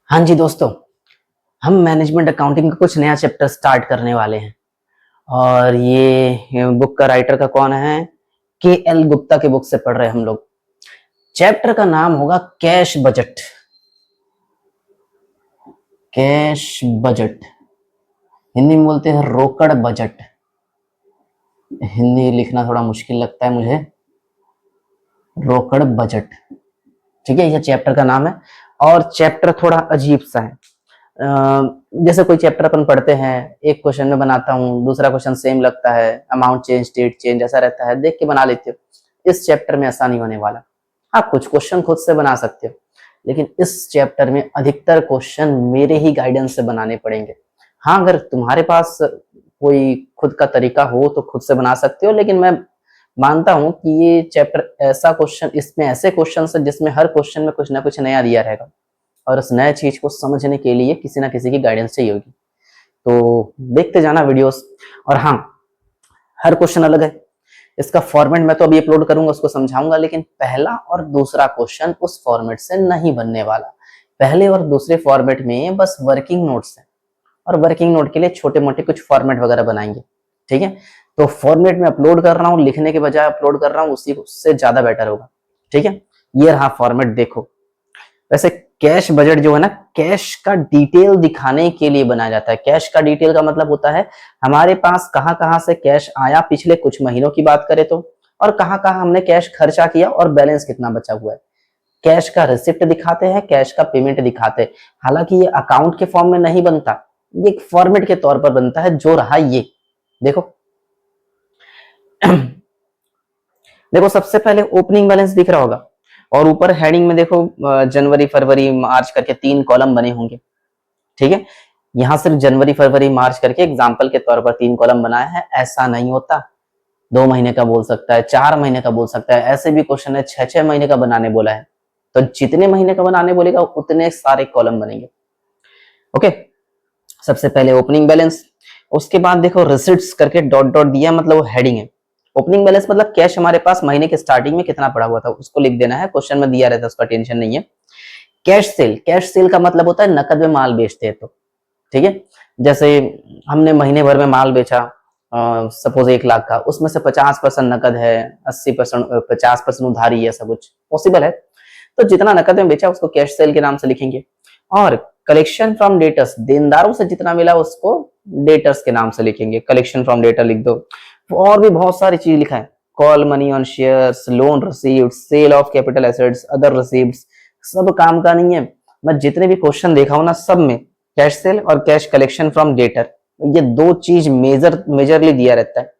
हाँ जी दोस्तों, हम मैनेजमेंट अकाउंटिंग का कुछ नया चैप्टर स्टार्ट करने वाले हैं। और ये बुक का राइटर का कौन है? के.एल. गुप्ता के बुक से पढ़ रहे हैं हम लोग। चैप्टर का नाम होगा cash budget. Cash budget Hindi में बोलते हैं रोकड़ बजट। हिंदी लिखना थोड़ा मुश्किल लगता है मुझे। रोकड़ बजट, ठीक है, यह चैप्टर का नाम है। और चैप्टर थोड़ा अजीब सा है। जैसे कोई चैप्टर अपन पढ़ते हैं, एक क्वेश्चन में बनाता हूँ, दूसरा क्वेश्चन सेम लगता है, अमाउंट चेंज, डेट चेंज, ऐसा रहता है, देख के बना लेते हो। इस चैप्टर में ऐसा नहीं होने वाला। हाँ, कुछ क्वेश्चन खुद से बना सकते हो, लेकिन इस चैप्टर में अधिकतर क्वेश्चन मेरे ही गाइडेंस से बनाने पड़ेंगे। हाँ, अगर तुम्हारे पास कोई खुद का तरीका हो तो खुद से बना सकते हो, लेकिन मैं मानता हूँ कि ये चैप्टर ऐसा क्वेश्चन, इसमें ऐसे क्वेश्चन है जिसमें हर क्वेश्चन में कुछ ना कुछ नया दिया रहेगा, और उस नए चीज को समझने के लिए किसी ना किसी की गाइडेंस चाहिए होगी। तो देखते जाना वीडियोस। और हाँ, हर क्वेश्चन अलग है। इसका फॉर्मेट मैं तो अभी अपलोड करूंगा, उसको समझाऊंगा, लेकिन पहला और दूसरा क्वेश्चन उस फॉर्मेट से नहीं बनने वाला। पहले और दूसरे फॉर्मेट में बस वर्किंग नोट्स है, और वर्किंग नोट के लिए छोटे मोटे कुछ फॉर्मेट वगैरह बनाएंगे, ठीक है। तो फॉर्मेट में अपलोड कर रहा हूँ, लिखने के बजाय अपलोड कर रहा हूँ, उसी उससे ज्यादा बेटर होगा, ठीक है। ये रहा फॉर्मेट, देखो। वैसे कैश बजट जो है ना, कैश का डिटेल दिखाने के लिए बनाया जाता है। कैश का डिटेल का मतलब होता है हमारे पास कहां कहां से कैश आया, पिछले कुछ महीनों की बात करें तो, और कहां कहां हमने कैश खर्चा किया और बैलेंस कितना बचा हुआ है। कैश का रिसिप्ट दिखाते हैं, कैश का पेमेंट दिखाते हैं। हालांकि ये अकाउंट के फॉर्म में नहीं बनता, ये एक फॉर्मेट के तौर पर बनता है। जो रहा ये देखो। देखो, सबसे पहले ओपनिंग बैलेंस दिख रहा होगा, और ऊपर हेडिंग में देखो जनवरी फरवरी मार्च करके 3 कॉलम बने होंगे, ठीक है। यहां सिर्फ जनवरी फरवरी मार्च करके एग्जाम्पल के तौर पर 3 कॉलम बनाया है, ऐसा नहीं होता। 2 महीने का बोल सकता है, 4 महीने का बोल सकता है, ऐसे भी क्वेश्चन है 6-6 महीने का बनाने बोला है। तो जितने महीने का बनाने बोलेगा उतने सारे कॉलम बनेंगे। ओके, सबसे पहले ओपनिंग बैलेंस, उसके बाद देखो रिसिट्स करके डॉट डॉट दिया, मतलब हेडिंग है। ओपनिंग बैलेंस मतलब कैश हमारे पास महीने के स्टार्टिंग में कितना पड़ा हुआ था, उसको लिख देना है। क्वेश्चन में दिया रहता है, उसका टेंशन नहीं है। कैश सेल, कैश सेल का मतलब होता है नकद में माल बेचते हैं तो, ठीक है। जैसे हमने महीने भर में माल बेचा, सपोज 1 लाख का, उसमें से 50% नकद है, 80% 50% उधारी है, ऐसा कुछ पॉसिबल है। तो जितना नकद में बेचा उसको कैश सेल के नाम से लिखेंगे। और कलेक्शन फ्रॉम डेटर्स, देनदारों से जितना मिला उसको डेटर्स के नाम से लिखेंगे, कलेक्शन फ्रॉम डेटर लिख दो। और भी बहुत सारी चीज लिखा है, call money on shares, loan received, sale of capital assets, other receiveds. सब काम का नहीं है। मैं जितने भी क्वेश्चन देखा हूं ना, सब में कैश सेल और कैश कलेक्शन फ्रॉम डेटर, ये 2 चीज मेजरली दिया रहता है।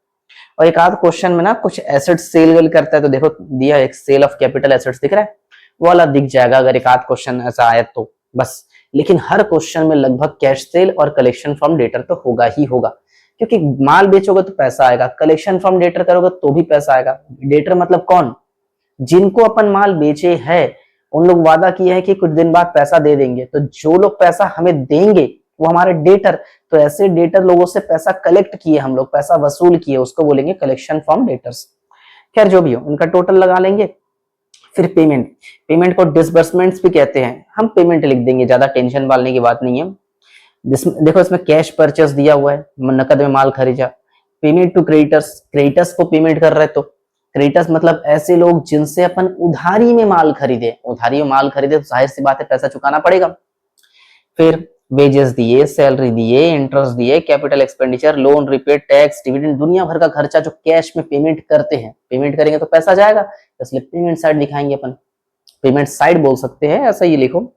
और एक आध क्वेश्चन में ना कुछ एसेट सेल वेल करता है, तो देखो दिया एक सेल ऑफ कैपिटल एसेट्स दिख रहा है, वो वाला दिख जाएगा अगर एक आध क्वेश्चन ऐसा आया तो, बस। लेकिन हर क्वेश्चन में लगभग कैश सेल और कलेक्शन फ्रॉम डेटर तो होगा ही होगा, क्योंकि माल बेचोगे तो पैसा आएगा, कलेक्शन फ्रॉम डेटर करोगे तो भी पैसा आएगा। डेटर मतलब कौन? जिनको अपन माल बेचे है, उन लोग वादा किए हैं कि कुछ दिन बाद पैसा दे देंगे, तो जो लोग पैसा हमें देंगे वो हमारे डेटर। तो ऐसे डेटर लोगों से पैसा कलेक्ट किए, हम लोग पैसा वसूल किए, उसको बोलेंगे कलेक्शन फ्रॉम डेटर्स। खैर जो भी हो, उनका टोटल लगा लेंगे। फिर पेमेंट, पेमेंट को डिसबर्समेंट्स भी कहते हैं, हम पेमेंट लिख देंगे, ज्यादा टेंशन वालने की बात नहीं है। देखो इसमें कैश परचेस दिया हुआ है, नकद में माल खरीदा। पेमेंट टू क्रेडिटर्स, क्रेडिटर्स को पेमेंट कर रहे तो क्रेडिटर्स मतलब ऐसे लोग जिनसे अपन उधारी में माल खरीदे, उधारी में माल खरीदे तो जाहिर सी बात है पैसा चुकाना पड़ेगा। फिर वेजेस दिए, सैलरी दिए, इंटरेस्ट दिए, capital expenditure, loan repaid, tax, dividend, दुनिया भर का खर्चा जो कैश में पेमेंट करते हैं। पेमेंट करेंगे तो पैसा जाएगा, इसलिए पेमेंट साइड दिखाएंगे अपन, पेमेंट साइड बोल सकते हैं, ऐसा ही लिखो।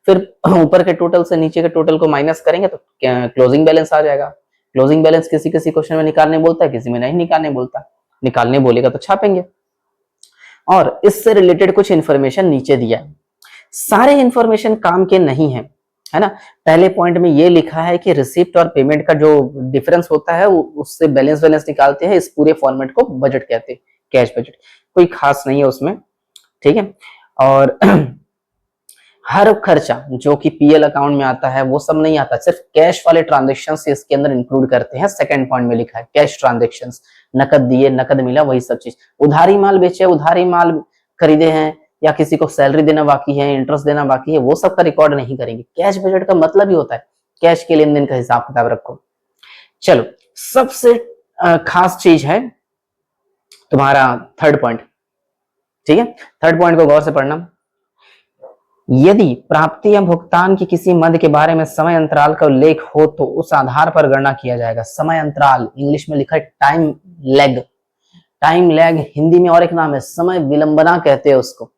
फिर ऊपर के टोटल से नीचे के टोटल को माइनस करेंगे तो क्लोजिंग बैलेंस आ जाएगा। क्लोजिंग बैलेंस किसी किसी क्वेश्चन में निकालने बोलता है, किसी में नहीं निकालने बोलता। निकालने बोलेगा तो छापेंगे। और इससे रिलेटेड कुछ इंफॉर्मेशन नीचे दिया है, सारे इंफॉर्मेशन काम के नहीं है, है ना। पहले पॉइंट में ये लिखा है कि रिसिप्ट और पेमेंट का जो डिफरेंस होता है उससे बैलेंस निकालते हैं। इस पूरे फॉर्मेट को बजट कहते हैं, कैश बजट। कोई खास नहीं है उसमें, ठीक है। और हर खर्चा जो कि पीएल अकाउंट में आता है वो सब नहीं आता, सिर्फ कैश वाले ट्रांजेक्शन इसके अंदर इंक्लूड करते हैं। सेकंड पॉइंट में लिखा है कैश ट्रांजेक्शंस, नकद दिए, नकद मिला, वही सब चीज। उधारी माल बेचे, उधारी माल खरीदे हैं, या किसी को सैलरी देना बाकी है, इंटरेस्ट देना बाकी है, वो सब का रिकॉर्ड नहीं करेंगे। कैश बजट का मतलब ही होता है कैश के लेन देन का हिसाब किताब रखो। चलो, सबसे खास चीज है तुम्हारा थर्ड पॉइंट, ठीक है। थर्ड पॉइंट को गौर से पढ़ना। यदि प्राप्ति या भुगतान की किसी मद के बारे में समय अंतराल का उल्लेख हो तो उस आधार पर गणना किया जाएगा। समय अंतराल इंग्लिश में लिखा है time lag. Time lag Hindi में और एक नाम है समय विलंबना कहते हैं उसको,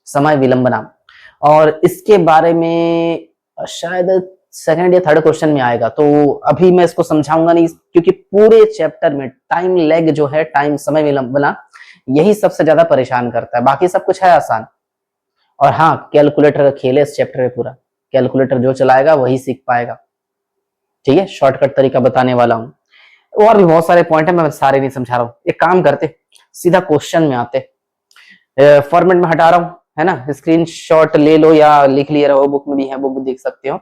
समय विलंबना। और इसके बारे में शायद सेकंड या थर्ड क्वेश्चन में आएगा, तो अभी मैं इसको समझाऊंगा नहीं, क्योंकि पूरे चैप्टर में टाइम लैग जो है, टाइम समय विलंबना, यही सबसे ज्यादा परेशान करता है। बाकी सब कुछ है आसान। और हाँ, कैलकुलेटर का खेल है इस चैप्टर में पूरा। कैलकुलेटर जो चलाएगा वही सीख पाएगा, ठीक है। शॉर्टकट तरीका बताने वाला हूँ। और भी बहुत सारे पॉइंट है, मैं सारे नहीं समझा रहा हूँ। एक काम करते, सीधा क्वेश्चन में आते। फॉर्मेट में हटा रहा हूँ, है ना। स्क्रीनशॉट ले लो या लिख लिए रहो, बुक में भी है, बुक देख सकते हो,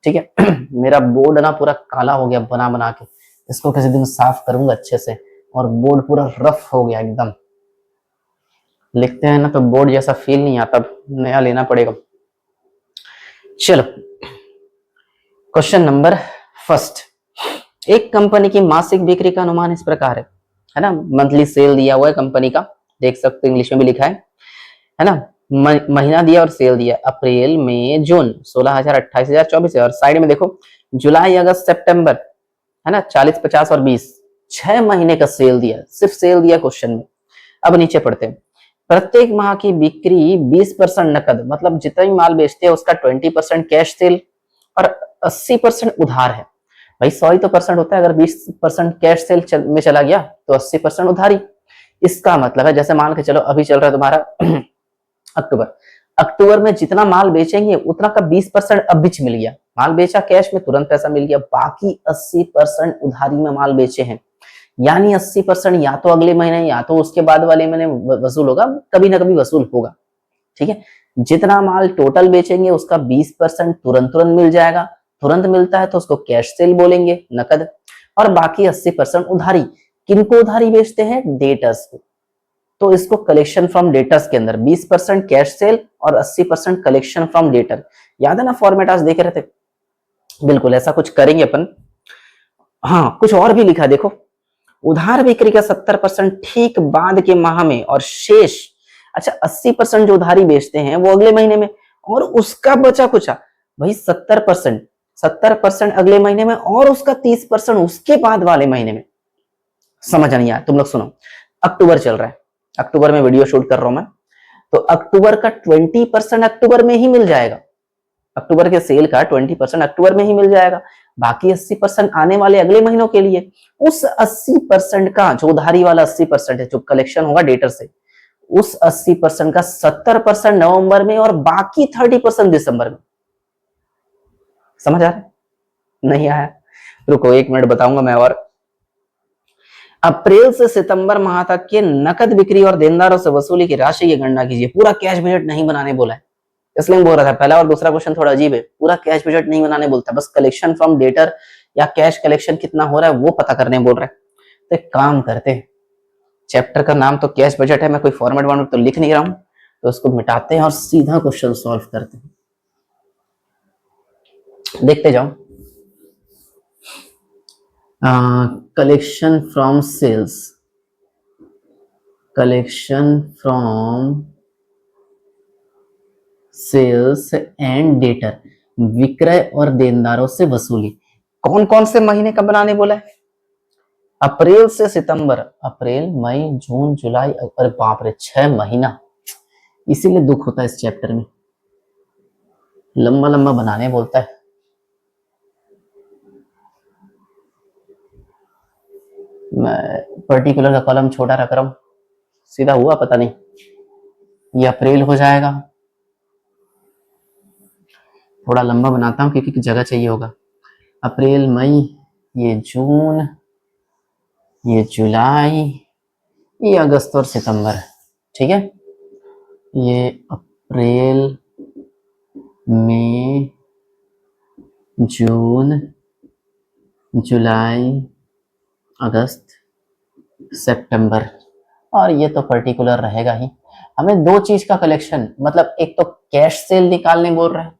ठीक है। मेरा बोर्ड ना पूरा काला हो गया बना बना के, इसको किसी दिन साफ करूंगा अच्छे से। और बोर्ड पूरा रफ हो गया एकदम, लिखते हैं ना तो बोर्ड जैसा फील नहीं आता, नया लेना पड़ेगा। चलो, क्वेश्चन नंबर फर्स्ट। एक कंपनी की मासिक बिक्री का अनुमान इस प्रकार है ना। मंथली सेल दिया हुआ है कंपनी का, देख सकते हो इंग्लिश में भी लिखा है ना। महीना दिया और सेल दिया, अप्रैल मई जून 16,000, 28,000, 24,000। और साइड में देखो जुलाई अगस्त सितंबर, है ना, 40, 50 और 20, 6 महीने का सेल दिया, सिर्फ सेल दिया क्वेश्चन में। अब नीचे पढ़ते हैं। प्रत्येक माह की बिक्री 20% नकद, मतलब जितना भी माल बेचते हैं उसका 20% कैश सेल और 80% उधार है। भाई 100 ही तो परसेंट होता है, अगर 20% कैश सेल में चला गया तो 80% उधारी। इसका मतलब है, जैसे मान के चलो अभी चल रहा है तुम्हारा अक्टूबर, अक्टूबर में जितना माल बेचेंगे उतना का 20% अब बिच मिल गया। माल बेचा कैश में, तुरंत पैसा मिल गया, बाकी 80% उधारी में माल बेचे हैं। यानी 80% या तो अगले महीने या तो उसके बाद वाले महीने वसूल होगा, कभी ना कभी वसूल होगा, ठीक है। जितना माल टोटल बेचेंगे उसका 20% तुरंत तुरंत मिल जाएगा। तुरंत मिलता है तो उसको कैश सेल बोलेंगे, नकद। और बाकी 80% उधारी। किनको उधारी बेचते हैं? डेटर्स को। तो इसको कलेक्शन फ्रॉम डेटर्स के अंदर 20% कैश सेल और 80% कलेक्शन फ्रॉम डेटर। याद है ना फॉर्मेट आज देख रहे थे, बिल्कुल ऐसा कुछ करेंगे अपन। हाँ, कुछ और भी लिखा देखो, उधार बिक्री का 70% ठीक बाद के माह में और शेष, अच्छा 80% जो उधारी बेचते हैं वो अगले महीने में, और उसका बचा कुचा भाई 70% अगले महीने में और उसका 30% उसके बाद वाले महीने में। समझ नहीं आया? तुम लोग सुनो, अक्टूबर चल रहा है, अक्टूबर में वीडियो शूट कर रहा हूं मैं, तो अक्टूबर का 20% अक्टूबर में ही मिल जाएगा। अक्टूबर के सेल का 20% अक्टूबर में ही मिल जाएगा, बाकी 80% आने वाले अगले महीनों के लिए। उस 80% का जो उधारी वाला 80% है, जो कलेक्शन होगा डेटर से, उस 80% का 70% नवंबर में और बाकी 30% दिसंबर में। समझ आ रहा है? नहीं आया? रुको 1 मिनट बताऊंगा मैं। और अप्रैल से सितंबर माह तक के नकद बिक्री और देनदारों से वसूली की राशि की गणना कीजिए। पूरा कैश बजट नहीं बनाने बोला है, इसलिए बोल रहा था पहला और दूसरा क्वेश्चन थोड़ा अजीब है। पूरा कैश बजट नहीं बनाने बोलता, बस कलेक्शन फ्रॉम डेटर या कैश कलेक्शन कितना हो रहा है वो पता करने बोल रहा है। तो एक काम करते हैं, चैप्टर का नाम तो कैश बजट है, मैं कोई फॉर्मेट वॉर्मेट तो लिख नहीं रहा हूं, तो उसको मिटाते हैं और सीधा क्वेश्चन सॉल्व करते हैं। देखते जाओ। Collection from sales, collection from sales and debtor, विक्रय और देनदारों से वसूली। कौन कौन से महीने का बनाने बोला है? अप्रैल से सितंबर, अप्रैल मई जून जुलाई, अरे बाप रे 6 महीना। इसीलिए दुख होता है इस चैप्टर में, लंबा लंबा बनाने बोलता है। मैं पर्टिकुलर का कॉलम छोटा रख रहा हूं, सीधा हुआ पता नहीं, ये अप्रैल हो जाएगा। थोड़ा लंबा बनाता हूं क्योंकि जगह चाहिए होगा। अप्रैल मई, ये जून, ये जुलाई, ये अगस्त और सितंबर, ठीक है। ये अप्रैल मई जून जुलाई अगस्त सितंबर, और ये तो पर्टिकुलर रहेगा ही। हमें दो चीज का कलेक्शन, मतलब एक तो कैश सेल निकालने बोल रहा है,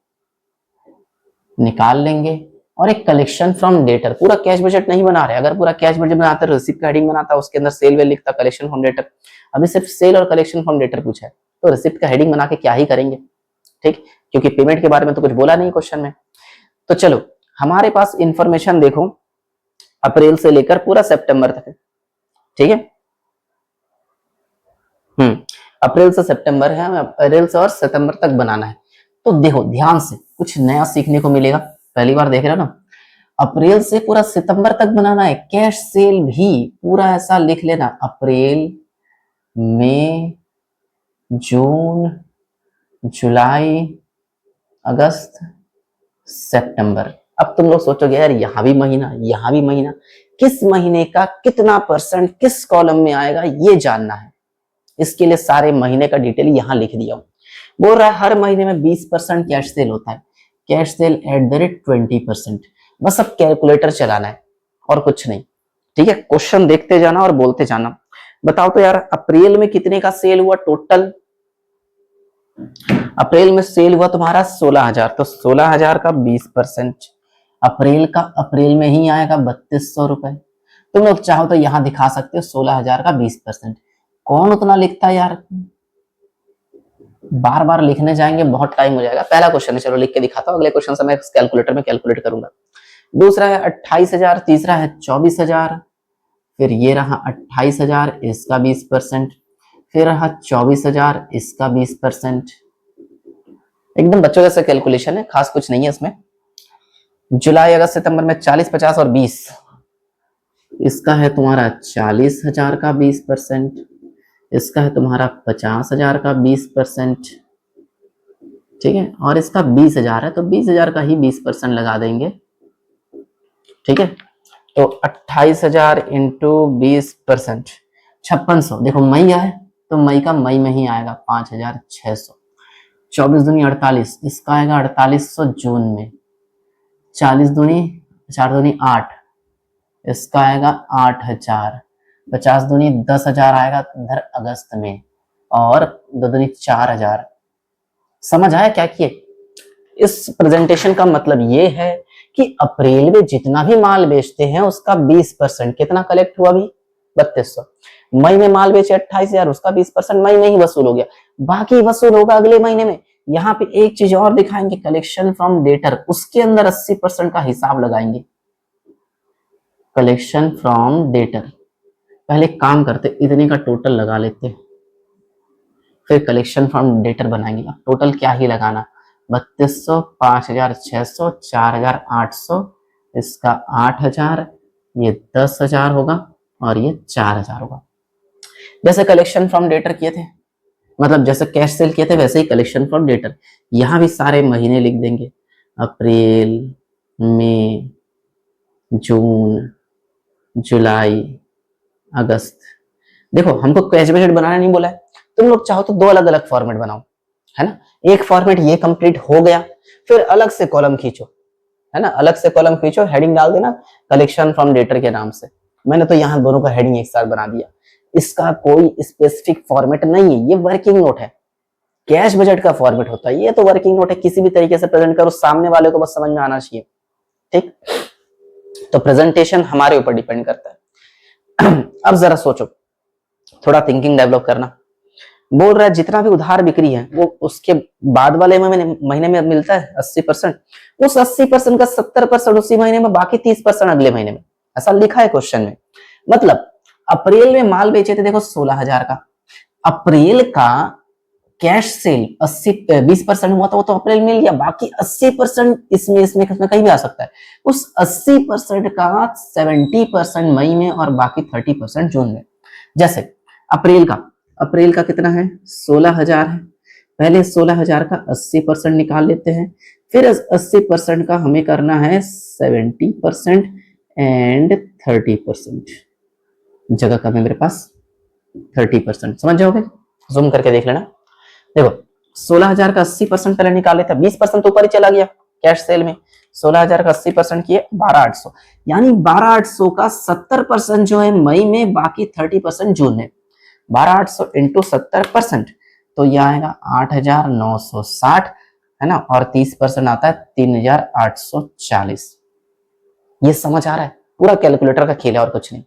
निकाल लेंगे, और एक कलेक्शन फ्रॉम डेटर। पूरा कैश बजट नहीं बना रहे, अगर पूरा कैश बजट बनाता रिसिप्ट का हेडिंग बनाता, उसके अंदर सेल वेल लिखता, कलेक्शन फ्रॉम डेटर। अभी सिर्फ सेल और कलेक्शन फ्रॉम डेटर पूछा है, तो रिसिप्ट का हेडिंग बना के क्या ही करेंगे, ठीक, क्योंकि पेमेंट के बारे में तो कुछ बोला नहीं क्वेश्चन में। तो चलो हमारे पास इंफॉर्मेशन देखो अप्रैल से लेकर पूरा सितंबर तक है, ठीक है। अप्रैल से सितंबर है, हमें अप्रैल से और सितंबर तक बनाना है। तो देखो ध्यान से, कुछ नया सीखने को मिलेगा, पहली बार देख रहे हो ना। अप्रैल से पूरा सितंबर तक बनाना है। कैश सेल भी पूरा ऐसा लिख लेना, अप्रैल, मई, जून, जुलाई, अगस्त, सितंबर। अब तुम लोग सोचोगे यार यहाँ भी महीना, यहाँ भी महीना, किस महीने का कितना परसेंट किस कॉलम में आएगा ये जानना है। इसके लिए सारे महीने का डिटेल यहाँ लिख दिया हूं। बोल रहा है हर महीने में 20% कैश सेल होता है, कैश सेल @20%। बस अब कैलकुलेटर चलाना है और कुछ नहीं, ठीक है। क्वेश्चन देखते जाना और बोलते जाना। बताओ तो यार अप्रैल में कितने का सेल हुआ टोटल? अप्रैल में सेल हुआ तुम्हारा 16,000, तो 16,000 का 20% अप्रैल का अप्रैल में ही आएगा 3200 रुपए। तुम लोग चाहो तो यहां दिखा सकते हो 16,000 का 20%। कौन उतना लिखता है यार, बार बार लिखने जाएंगे बहुत टाइम हो जाएगा। पहला क्वेश्चन है, चलो लिख के दिखाता हूँ, अगले क्वेश्चन से मैं कैलकुलेटर में कैलकुलेट करूंगा। दूसरा है 28,000, तीसरा है 24,000, फिर ये रहा 28,000, इसका 20%, फिर रहा 24,000, इसका 20%। एकदम बच्चों जैसा कैलकुलेशन है, खास कुछ नहीं है इसमें। जुलाई, अगस्त, सितंबर में 40, 50 और 20, इसका है तुम्हारा 40,000 का 20%, इसका है तुम्हारा 50,000 का 20%, ठीक है, और इसका 20,000 है तो 20,000 का ही 20% लगा देंगे, ठीक है। तो 28,000 इंटू 20%, 5600। देखो मई है तो मई का मई में ही आएगा 5,600। 24 दूनी 48, इसका आएगा 4800 जून में। 40 दूनी 4 दूनी 8, इसका आएगा 8,000। 50 दूनी 10,000 आएगा इधर अगस्त में, और 2 दूनी 4,000। समझ आया क्या किए? इस प्रेजेंटेशन का मतलब ये है कि अप्रैल में जितना भी माल बेचते हैं उसका 20% कितना कलेक्ट हुआ अभी? 3200। मई में माल बेचे 28,000, उसका 20% मई में ही वसूल हो गया, बाकी वसूल होगा अगले महीने में। यहाँ पे एक चीज और दिखाएंगे, कलेक्शन फ्रॉम डेटर, उसके अंदर 80% का हिसाब लगाएंगे। कलेक्शन फ्रॉम डेटर, पहले काम करते इतने का टोटल लगा लेते, फिर कलेक्शन फ्रॉम डेटर बनाएंगे। टोटल क्या ही लगाना, 3200, 5,600, 4,800, इसका 8,000, ये 10,000 होगा और ये 4,000 होगा। जैसे कलेक्शन फ्रॉम डेटर किए थे, मतलब जैसे कैश सेल किए थे वैसे ही कलेक्शन फ्रॉम डेटर। यहां भी सारे महीने लिख देंगे, अप्रैल, मई, जून, जुलाई, अगस्त। देखो हमको कैश बजट बनाना नहीं बोला है, तुम लोग चाहो तो दो अलग अलग फॉर्मेट बनाओ, है ना। एक फॉर्मेट ये कंप्लीट हो गया, फिर अलग से कॉलम खींचो, है ना, अलग से कॉलम खींचो, हेडिंग डाल देना कलेक्शन फ्रॉम डेटर के नाम से। मैंने तो यहाँ दोनों का हेडिंग एक साथ बना दिया। इसका कोई स्पेसिफिक फॉर्मेट नहीं है, ये वर्किंग नोट है। कैश बजट का फॉर्मेट होता है, ये तो वर्किंग नोट है, किसी भी तरीके से प्रेजेंट करो, सामने वाले को बस समझ में आना चाहिए, ठीक। तो प्रेजेंटेशन हमारे ऊपर डिपेंड करता है। अब जरा सोचो, थोड़ा थिंकिंग डेवलप करना। बोल रहा है जितना भी उधार बिक्री है वो उसके बाद वाले महीने में मिलता है 80%, उस 80% का 70% उसी महीने में, बाकी 30% अगले महीने में। ऐसा लिखा है क्वेश्चन में। मतलब अप्रैल में माल बेचे थे देखो 16,000 का, अप्रैल का कैश सेल 20% हुआ था, वो तो अप्रैल में मिल गया, बाकी 80% इसमें कहीं भी आ सकता है। उस 80% का 70% मई में और बाकी 30% जून में। जैसे अप्रैल का कितना है? 16,000 है। पहले 16,000 का 80% निकाल लेते हैं, फिर 80% का हमें करना है 70% एंड 30%। जगह कम है मेरे पास, 30%। समझ जाओगे, जूम करके देख लेना। देखो 16,000 का 80% पहले निकाल लेते हैं, 20% तो ऊपर ही चला गया कैश सेल में। 16,000 का 80% किए 12,800, यानी 12,800 का 70% जो है मई में, बाकी 30% जून में। 12,800 इंटू 70%, तो यह आएगा 8,960 है ना, और 30% आता है 3,840। ये समझ आ रहा है, पूरा कैलकुलेटर का खेल है और कुछ नहीं।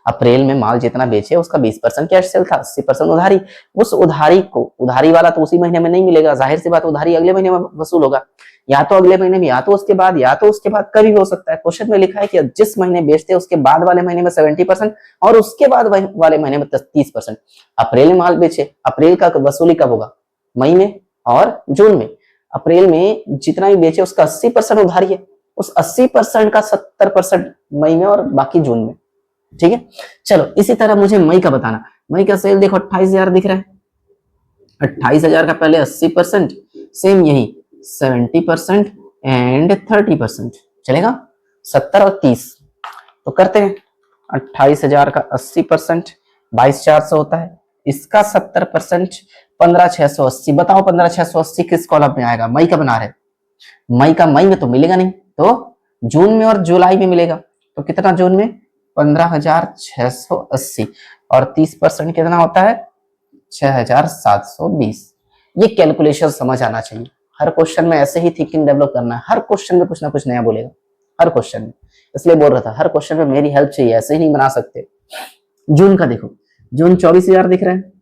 अप्रैल में माल जितना बेचे उसका 20% कैश सेल था, 80% उधारी। उस उधारी को, उधारी वाला तो उसी महीने में नहीं मिलेगा, जाहिर सी बात उधारी अगले महीने में वसूल होगा, या तो अगले महीने में, या तो उसके बाद, या तो उसके बाद, कभी भी हो सकता है। क्वेश्चन में लिखा है कि जिस महीने बेचते हैं उसके बाद वाले महीने में 70% और उसके बाद वाले महीने में 30%। अप्रैल में माल बेचे, अप्रैल का वसूली कब होगा? मई में और जून में। अप्रैल में जितना भी बेचे उसका 80% उधारी है, उस 80% का 70% मई में और बाकी जून में। ठीक है, चलो इसी तरह मुझे मई का बताना। मई का सेल देखो 28,000 दिख रहा है, 28,000 का पहले 80%, सेम यही 70% एंड 30% चलेगा, 70 और 30। तो करते हैं 28,000 का 80% 22,400 होता है, इसका 70% 15,680। बताओ 15,680 किस कॉलम में आएगा? मई का बना रहे, मई का मई में तो मिलेगा नहीं, तो जून में और जुलाई में मिलेगा। तो कितना जून में? 15,680 और 30% कितना होता है? 6,720। ये कैलकुलेशन समझ आना चाहिए। हर क्वेश्चन में ऐसे ही थिंकिंग डेवलप करना है, हर क्वेश्चन में कुछ ना कुछ नया बोलेगा, हर क्वेश्चन में। इसलिए बोल रहा था हर क्वेश्चन में मेरी हेल्प चाहिए, ऐसे ही नहीं बना सकते। जून का देखो, जून 24,000 दिख रहा है।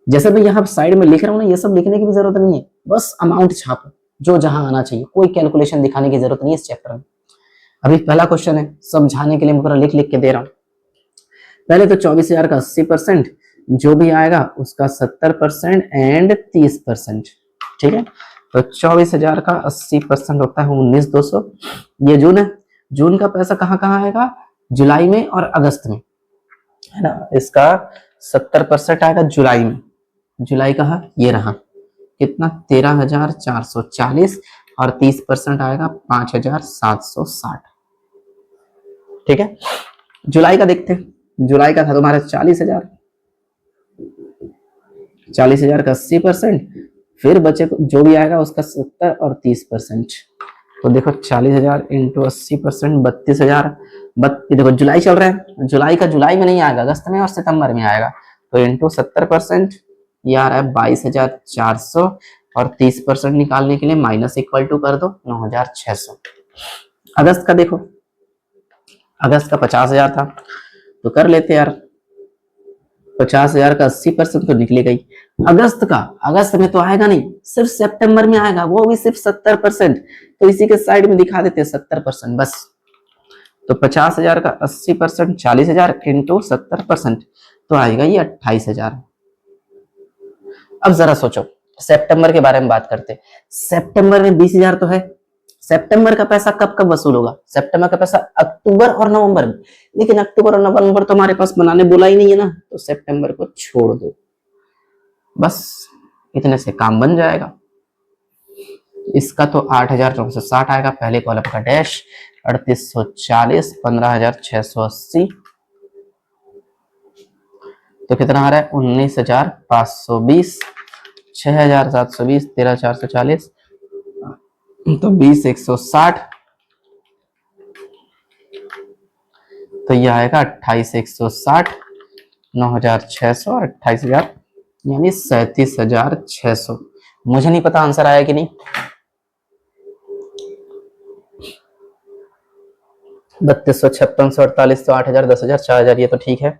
जैसे मैं यहाँ साइड में लिख रहा हूँ ना, ये सब लिखने की भी जरूरत नहीं है, बस अमाउंट छापो जो जहां आना चाहिए, कोई कैलकुलेशन दिखाने की जरूरत नहीं है इस चैप्टर में। अभी पहला क्वेश्चन है, समझाने के लिए मैं पूरा लिख लिख के दे रहा हूं। पहले तो 24,000 का 80%, जो भी आएगा उसका 70% एंड 30%। ठीक है, तो 24,000 का 80% होता है 19,200। ये जून है, जून का पैसा कहाँ कहाँ आएगा? जुलाई में और अगस्त में, है ना। इसका 70% आएगा जुलाई में। जुलाई कहाँ? ये रहा, कितना? 13,440 और 30% आएगा 5,760। ठीक है, जुलाई का देखते हैं। जुलाई का था तुम्हारा 40,000, 40,000 का 80%, फिर बचे जो भी आएगा उसका 70 और 30%। तो देखो 40,000 इंटू 80%, 32,000। देखो जुलाई चल रहा है, जुलाई का जुलाई में नहीं आएगा, अगस्त में और सितंबर में आएगा। तो इंटू 70%, ये आ रहा है 22,400 और 30% निकालने के लिए माइनस इक्वल टू कर दो 9,600। अगस्त का देखो, अगस्त का 50,000 था, तो कर लेते यार। 50,000 का 80% तो निकलेगा ही। अगस्त का, अगस्त में तो आएगा नहीं, सिर्फ सितंबर में आएगा, वो भी सिर्फ 70%। तो इसी के साइड में दिखा देते हैं 70% बस। तो 50,000 का 80%, 40,000 इंटू 70%, तो आएगा ये 28,000। अब जरा सोचो, सितंबर के बारे में बात करते। सितंबर में 20,000 तो है। सितंबर का पैसा कब कब वसूल होगा? सितंबर का पैसा अक्टूबर और नवंबर में, लेकिन अक्टूबर और नवंबर तो हमारे पास बनाने बोला ही नहीं है ना, तो सितंबर को छोड़ दो, बस इतने से काम बन जाएगा। इसका तो 8,960 आएगा, पहले कॉलम का डैश, 3,840, 15,680, तो कितना आ रहा है? 19,520, 6,720, 13,440, तो 20,160, तो यह आएगा 28,160, 9,600 और 28,000, यानी 37,600। मुझे नहीं पता आंसर आया कि नहीं। 3200, 5600, 4800, 8,000, 10,000, 4,000, ये तो ठीक है।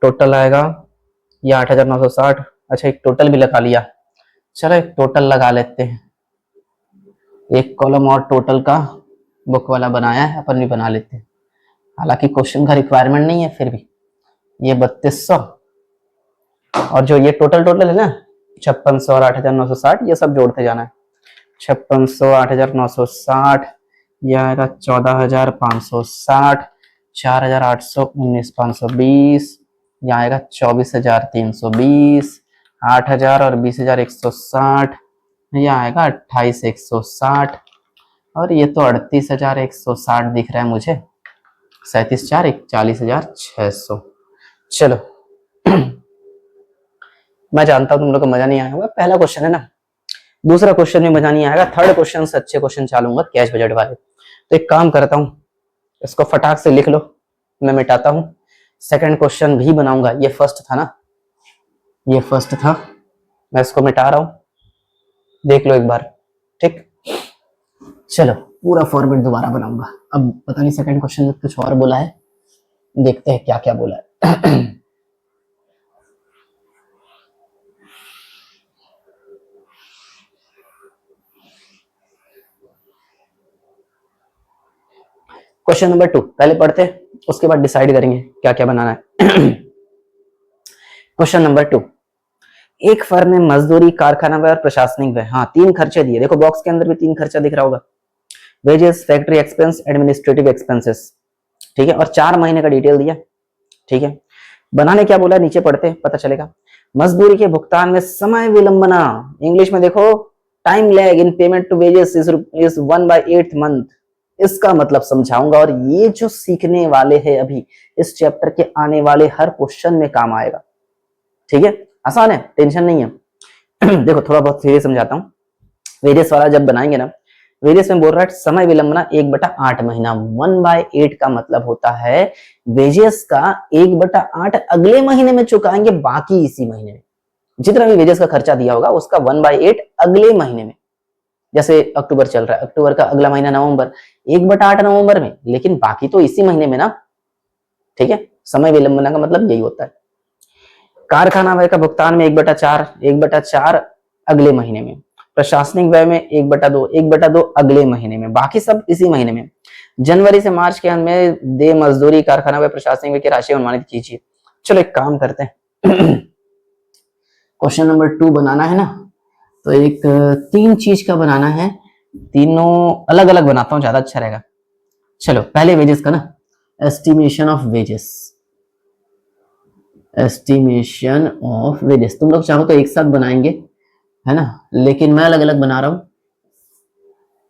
टोटल आएगा ये 8,960। अच्छा, एक टोटल भी लगा लिया, चलो एक टोटल लगा लेते हैं। एक कॉलम और टोटल का बुक वाला बनाया है, अपन भी बना लेते हैं, हालांकि क्वेश्चन का रिक्वायरमेंट नहीं है, फिर भी ये 3200 और जो ये टोटल है ना 5600 और 8,960, ये सब जोड़ते जाना है। 5600, 8,960, यह आएगा 14,560, 4,800, 19,520, यहाँ आएगा 24,320, 8,000 और 20,160, यह आएगा 28,160, और ये तो 38,160 दिख रहा है मुझे, 37,4, 41,600। चलो मैं जानता हूं तुम लोग को मजा नहीं आया होगा, पहला क्वेश्चन है ना। दूसरा क्वेश्चन में मजा नहीं आएगा, थर्ड क्वेश्चन से अच्छे क्वेश्चन चालूंगा कैश बजट वाले। तो एक काम करता हूं, इसको फटाक से लिख लो, मैं मिटाता हूं। सेकंड क्वेश्चन भी बनाऊंगा, ये फर्स्ट था ना, ये फर्स्ट था, मैं इसको मिटा रहा हूं, देख लो एक बार। ठीक, चलो पूरा फॉर्मेट दोबारा बनाऊंगा। अब पता नहीं सेकंड क्वेश्चन में कुछ और बोला है, देखते हैं क्या क्या बोला है। क्वेश्चन नंबर 2 पहले पढ़ते हैं, उसके बाद डिसाइड करेंगे क्या क्या बनाना है। क्वेश्चन नंबर 2, एक फर्म में मजदूरी, कारखाना व्यय और प्रशासनिक व्यय, हाँ 3 खर्चे दिए, देखो बॉक्स के अंदर भी 3 खर्चा दिख रहा होगा, wages, factory expense, administrative expenses. ठीक है, और 4 महीने का डिटेल दिया। ठीक है, बनाने क्या बोला नीचे पढ़ते पता चलेगा। मजदूरी के भुगतान में समय विलंबना, इंग्लिश में देखो time lag in payment to wages is 1/8 month. इसका मतलब समझाऊंगा, और ये जो सीखने वाले हैं अभी इस चैप्टर के आने वाले हर क्वेश्चन में काम आएगा। ठीक है, आसान है, टेंशन नहीं है। देखो थोड़ा बहुत सीधे समझाता हूँ। वेजेस वाला जब बनाएंगे ना, वेजेस में बोल रहा है समय विलंबना 1/8 महीना, 1/8 का मतलब होता है वेजेस का 1/8 अगले महीने में चुकाएंगे, बाकी इसी महीने में जितना भी वेजेस का खर्चा दिया होगा उसका 1/8 अगले महीने में। जैसे अक्टूबर चल रहा है, अक्टूबर का अगला महीना नवंबर, 1/8 नवंबर में, लेकिन बाकी तो इसी महीने में ना। ठीक है, समय विलंबना का मतलब यही होता है। कारखाना व्यय का भुगतान में 1/4 अगले महीने में, प्रशासनिक व्यय में 1/2 अगले महीने में, बाकी सब इसी महीने में। जनवरी से मार्च के अंत में दे मजदूरी, कारखाना व्यय, प्रशासनिक व्यय की राशि अनुमानित कीजिए। चलो एक काम करते हैं। क्वेश्चन नंबर 2 बनाना है ना, तो एक 3 चीज का बनाना है, तीनों अलग अलग बनाता हूं, ज्यादा अच्छा रहेगा। चलो पहले वेजेस का ना, estimation of wages, estimation of wages. तुम लोग चाहो तो एक साथ बनाएंगे, है ना, लेकिन मैं अलग अलग बना रहा हूं।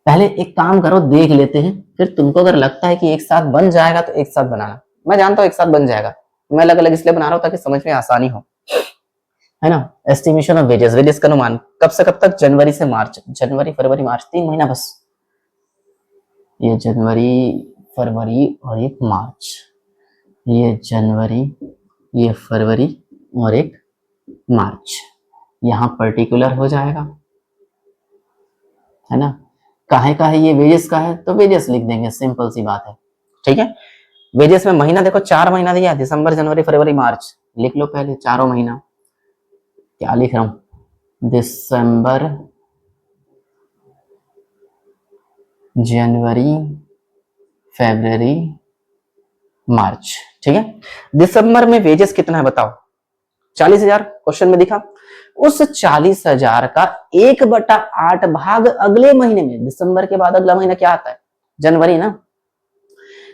पहले एक काम करो, देख लेते हैं, फिर तुमको अगर लगता है कि एक साथ बन जाएगा तो एक साथ बनाना। मैं जानता हूं एक साथ बन जाएगा, मैं अलग अलग इसलिए बना रहा हूं ताकि समझ में आसानी हो, है ना। एस्टिमेशन ऑफ वेजेस, वेजेस का अनुमान कब से कब तक, जनवरी से मार्च, जनवरी फरवरी मार्च, 3 महीना बस। ये जनवरी, फरवरी और एक मार्च, ये जनवरी, ये फरवरी और एक मार्च, यहां पर्टिकुलर हो जाएगा, है ना। काहे का है ये, वेजेस का है तो वेजेस लिख देंगे, सिंपल सी बात है। ठीक है, वेजेस में महीना देखो 4 महीना दिया, दिसंबर, जनवरी, फरवरी, मार्च, लिख लो पहले चारों महीना। क्या लिख रहा हूं, दिसंबर, जनवरी, फरवरी, मार्च। ठीक है, दिसंबर में वेजेस कितना है बताओ, 40,000 क्वेश्चन में दिखा। उस 40,000 का 1/8 भाग अगले महीने में, दिसंबर के बाद अगला महीना क्या आता है, जनवरी ना।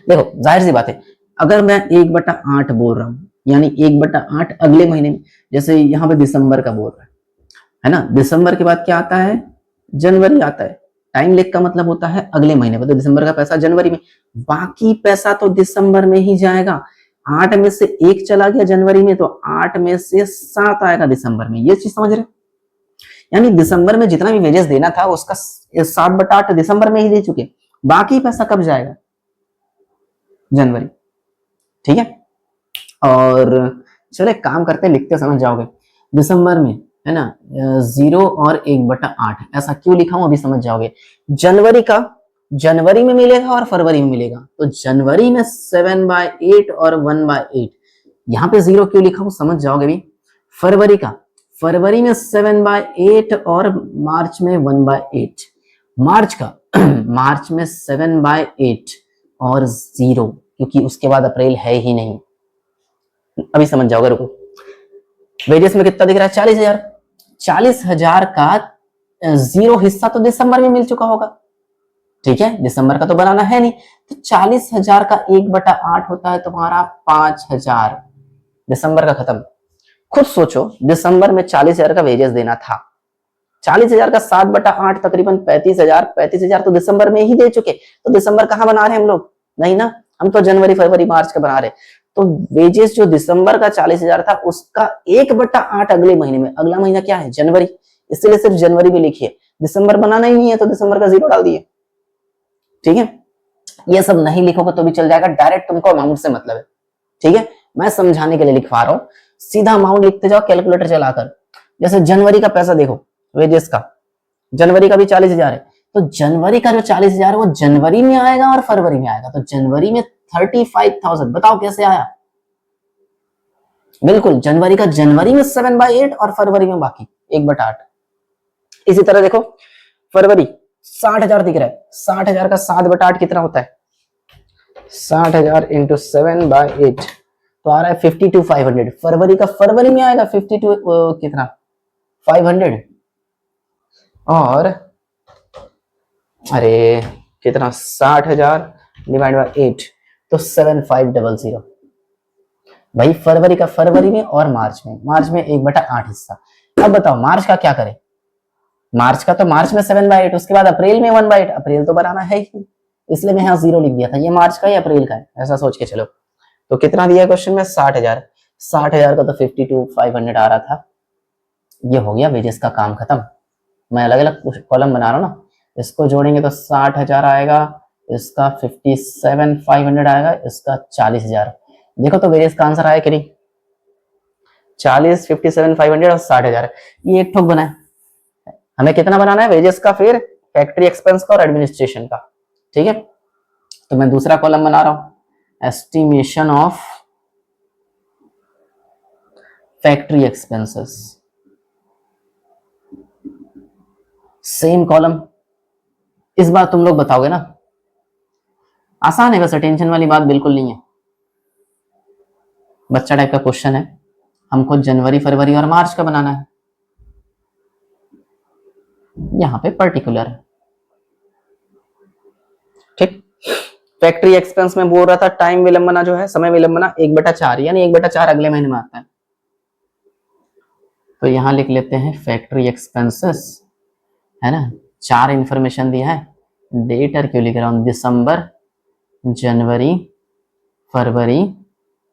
देखो जाहिर सी बात है, अगर मैं 1/8 बोल रहा हूं, यानी 1/8 अगले महीने में, जैसे यहाँ पे दिसंबर का बोल रहा है ना, दिसंबर के बाद क्या आता है, जनवरी आता है। टाइम लेग का मतलब होता है अगले महीने में, तो दिसंबर का पैसा जनवरी में, बाकी पैसा तो दिसंबर में ही जाएगा। 8 में से 1 चला गया जनवरी में, तो 8 में से 7 आएगा दिसंबर में। ये चीज समझ रहे, यानी दिसंबर में जितना भी वेजेस देना था उसका 7/8 दिसंबर में ही दे चुके, बाकी पैसा कब जाएगा, जनवरी। ठीक है, और चलो एक काम करते हैं, लिखते समझ जाओगे। दिसंबर में है ना 0 और 1/8, ऐसा क्यों लिखा हूं अभी समझ जाओगे। जनवरी का जनवरी में मिलेगा और फरवरी में मिलेगा, तो जनवरी में 7/8 और 1/8, यहां पे 0 क्यों लिखा हूं समझ जाओगे भी। फरवरी का, फरवरी में 7/8 और मार्च में 1/8, मार्च का मार्च में 7/8 और 0, क्योंकि उसके बाद अप्रैल है ही नहीं। अभी समझ जाओगे, रुको। वेजेस में कितना दिख रहा है, 40,000, 40,000 का 0 हिस्सा तो दिसंबर में मिल चुका होगा। ठीक है, दिसंबर का तो बनाना है नहीं, तो 40,000 का 1/8 होता है तुम्हारा 5,000, दिसंबर का खत्म। खुद सोचो, दिसंबर में 40,000 का वेजेस देना था, 40,000 का 7/8 तकरीबन 35,000, 35,000 तो दिसंबर में ही दे चुके, तो दिसंबर कहां बना रहे हैं हम लोग, नहीं ना, हम तो जनवरी, फरवरी, मार्च का बना रहे। तो वेजेस जो दिसंबर का 40,000 था उसका 1/8 अगले महीने में, अगला महीना क्या है, जनवरी, इसलिए सिर्फ जनवरी में लिखिए, दिसंबर बनाना ही नहीं है तो दिसंबर का 0 डाल दिए। ठीक है, ये सब नहीं लिखोगे तो भी चल जाएगा, डायरेक्ट तुमको अमाउंट से मतलब है। ठीक है, मैं समझाने के लिए लिखवा रहा हूँ, सीधा अमाउंट लिखते जाओ कैलकुलेटर चलाकर। जैसे जनवरी का पैसा देखो, वेजेस का, जनवरी का भी 40,000 है, तो जनवरी का जो 40,000 है वो जनवरी में आएगा और फरवरी में आएगा। तो जनवरी में 35,000, बताओ कैसे आया? बिल्कुल, जनवरी का जनवरी में 7/8 और फरवरी में बाकी 1/8। इसी तरह देखो फरवरी 60,000 दिख रहा है, 60,000 का 7/8 कितना होता है? 60,000 इंटू 7/8 तो आ रहा है 52,500। फरवरी का फरवरी में आएगा 52 कितना 500, और अरे कितना 60,000 डिवाइड बाय 8 तो 7500। भाई फरवरी का फरवरी में और मार्च में 1/8 हिस्सा। अब बताओ मार्च का क्या करें? मार्च का तो मार्च में 7/8, उसके बाद अप्रैल में 1/8, अप्रैल तो बनाना है ही, इसलिए मैं यहाँ 0 लिख दिया था। ये मार्च का या अप्रैल का है, ऐसा सोच के चलो। तो कितना दिया क्वेश्चन में? 60,000। 60,000 का तो 52,500 आ रहा था। ये हो गया वेजेस का काम खत्म। मैं अलग अलग कॉलम बना रहा हूँ ना, इसको जोड़ेंगे तो 60,000 आएगा, इसका 57,500 आएगा, इसका 40,000। देखो तो वेजेस का आंसर आया कि नहीं? 40, 57,500 और 60,000। ये एक ठोक बना है। हमें कितना बनाना है वेजेस का, फिर फैक्ट्री एक्सपेंस का और एडमिनिस्ट्रेशन का। ठीक है, तो मैं दूसरा कॉलम बना रहा हूं, estimation of factory expenses. Same column. इस बार तुम लोग बताओगे ना, आसान है वैसे, टेंशन वाली बात बिल्कुल नहीं है। बच्चा टाइप का क्वेश्चन है, हमको जनवरी फरवरी और मार्च का बनाना है। यहां पे पर्टिकुलर है। ठीक, फैक्ट्री एक्सपेंस में बोल रहा था टाइम विलंबना जो है, समय विलंबना 1/4, यानी 1/4 अगले महीने में आता है। तो यहां लिख लेते हैं फैक्ट्री एक्सपेंसेस, है ना। 4 इंफॉर्मेशन दिया है, डेट और क्यों लिख रहा हूं, दिसंबर, जनवरी, फरवरी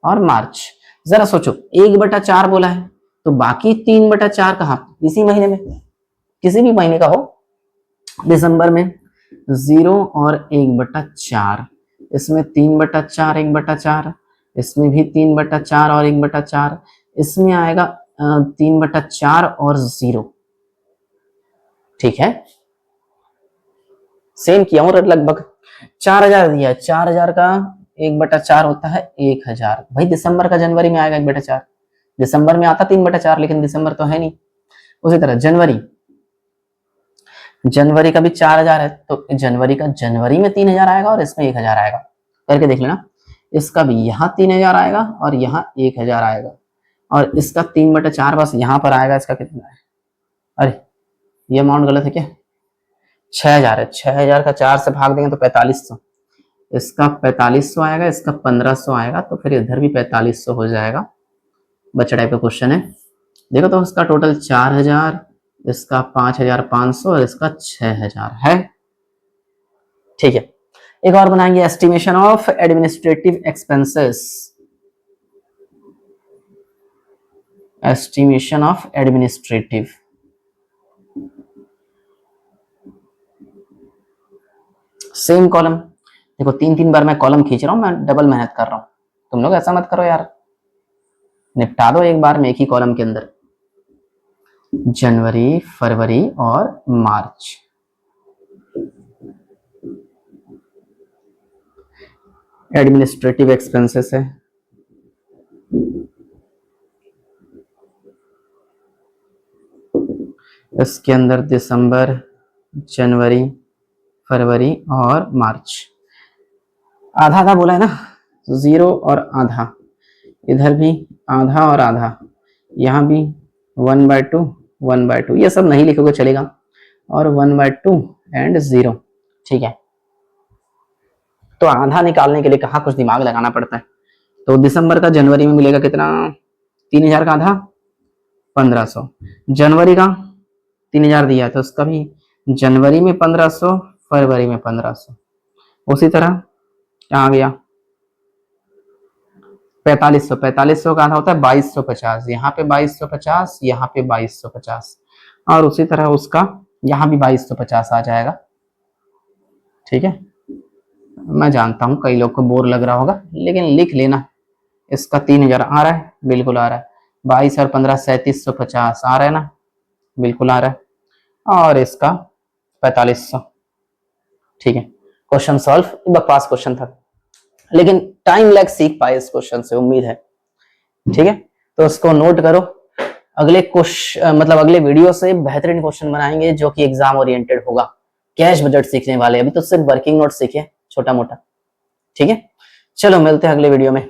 और मार्च। जरा सोचो 1/4 बोला है, तो बाकी 3/4 कहां? इसी महीने में, किसी भी महीने का हो। दिसंबर में 0 और 1/4, इसमें 3/4 1/4, इसमें भी 3/4 और 1/4, इसमें आएगा 3/4 और 0। ठीक है, सेम किया हूं लगभग। 4,000 दिया है, 4,000 का 1/4 होता है 1,000। भाई दिसंबर का जनवरी में आएगा 1/4, दिसंबर में आता 3/4, लेकिन दिसंबर तो है नहीं। उसी तरह जनवरी का भी 4,000 है, तो जनवरी का जनवरी में 3,000 आएगा और इसमें 1,000 आएगा। करके देख लेना, इसका भी यहाँ 3,000 आएगा और यहाँ 1,000 आएगा, और इसका 3/4 बस यहाँ पर आएगा। इसका कितना है? अरे ये अमाउंट गलत है क्या? 6,000 है। 6,000 का 4 से भाग देंगे तो 4,500, इसका 4,500 आएगा, इसका 1,500 आएगा, तो फिर इधर भी 4,500 हो जाएगा। बच्चा टाइप का क्वेश्चन है। देखो तो इसका टोटल 4,000, इसका 5,500 और इसका 6,000 है। ठीक है, एक और बनाएंगे, estimation of administrative expenses. Estimation of administrative, same column. देखो 3 बार मैं कॉलम खींच रहा हूं, मैं डबल मेहनत कर रहा हूं। तुम लोग ऐसा मत करो यार, निपटा दो एक बार में एक ही कॉलम के अंदर। जनवरी, फरवरी और मार्च। एडमिनिस्ट्रेटिव एक्सपेंसेस है, इसके अंदर दिसंबर, जनवरी, फरवरी और मार्च। आधा आधा बोला है ना, 0 और आधा, इधर भी आधा और आधा, यहाँ भी 1/2 1/2, ये सब नहीं लिखोगे चलेगा, और 1/2 एंड 0। ठीक है, तो आधा निकालने के लिए कहाँ कुछ दिमाग लगाना पड़ता है। तो दिसंबर का जनवरी में मिलेगा कितना? 3,000 का आधा 1,500। जनवरी का 3,000 दिया है तो उसका भी जनवरी में 1,500, फरवरी में 1,500। उसी तरह क्या आ गया 4,500। 4,500 का आधा होता है 2,250, यहाँ पे 2,250, यहाँ पे 2,250, और उसी तरह उसका यहाँ भी 2,250 आ जाएगा। ठीक है, मैं जानता हूं कई लोग को बोर लग रहा होगा, लेकिन लिख लेना, इसका 3000 आ रहा है, बिल्कुल आ रहा है। 22 और 15 3750 आ रहा है ना, बिल्कुल आ रहा है। और इसका 4500। ठीक है, क्वेश्चन सॉल्व। बकवास क्वेश्चन था, लेकिन टाइम लैग सीख पाए इस क्वेश्चन से, उम्मीद है। ठीक है, तो इसको नोट करो। अगले क्वेश्चन मतलब अगले वीडियो से बेहतरीन क्वेश्चन बनाएंगे जो कि एग्जाम ओरिएंटेड होगा। कैश बजट सीखने वाले, अभी तो सिर्फ वर्किंग नोट सीखे छोटा मोटा। ठीक है, चलो मिलते हैं अगले वीडियो में।